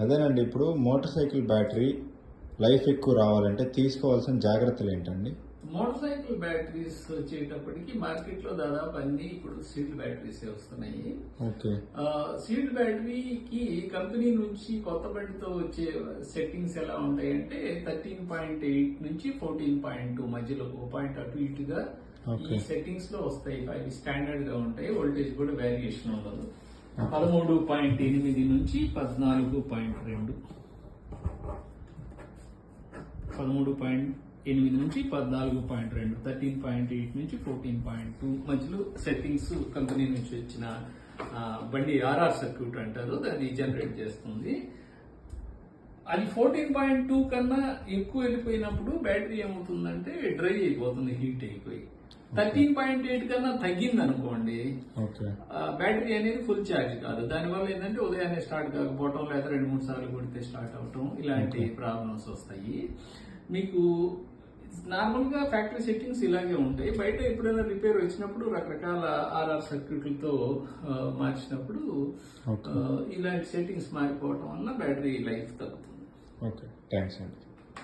అదేనండి, ఇప్పుడు motor cycle battery life ఎక్కువ రావాలంటే తీసుకోవాల్సిన జాగ్రత్తలు ఏంటండి? మోటార్ సైకిల్ బ్యాటరీస్ వచ్చేటప్పటికి మార్కెట్ లో దాదాపు అన్ని ఇప్పుడు సీల్డ్ బ్యాటరీస్ వస్తున్నాయి. ఓకే. సీల్డ్ బ్యాటరీకి కంపెనీ నుంచి కొత్త బండితో వచ్చే సెట్టింగ్స్ ఎలా ఉంటాయంటే 13.8 నుంచి 14.2 మధ్యలో ఒక పాయింట్ అటు ఇటుగా ఈ సెట్టింగ్స్ లో వస్తాయి. అవి స్టాండర్డ్ గా ఉంటాయి. వోల్టేజ్ కూడా వేరియేషన్ ఉండదు. 13.8 నుంచి 14.2 13.8 నుంచి 14.2 13.8 నుంచి 14.2 మధ్యలో సెట్టింగ్స్ కంపెనీ నుంచి వచ్చిన బండి ఆర్ఆర్ సర్క్యూట్ అంటారు, దాన్ని జనరేట్ చేస్తుంది. అది 14.2 కన్నా ఎక్కువ వెళ్ళిపోయినప్పుడు బ్యాటరీ ఏమవుతుందంటే డ్రై అయిపోతుంది, హీట్ అయిపోయి. 13.8 కన్నా తగ్గింది అనుకోండి, బ్యాటరీ అనేది ఫుల్ ఛార్జ్ కాదు. దానివల్ల ఏంటంటే ఉదయాన్నే స్టార్ట్ కాకపోవటం, లేదా 2-3 సార్లు కొడితే స్టార్ట్ అవటం, ఇలాంటి ప్రాబ్లమ్స్ వస్తాయి. మీకు నార్మల్ గా ఫ్యాక్టరీ సెట్టింగ్స్ ఇలాగే ఉంటాయి. బయట ఎప్పుడైనా రిపేర్ వచ్చినప్పుడు రకరకాల ఆర్ఆర్ సర్క్యూట్లతో మార్చినప్పుడు ఇలాంటి సెట్టింగ్స్ మారిపోవటం వల్ల బ్యాటరీ లైఫ్ తగ్గుతుంది. ఓకే, థ్యాంక్స్ అండి.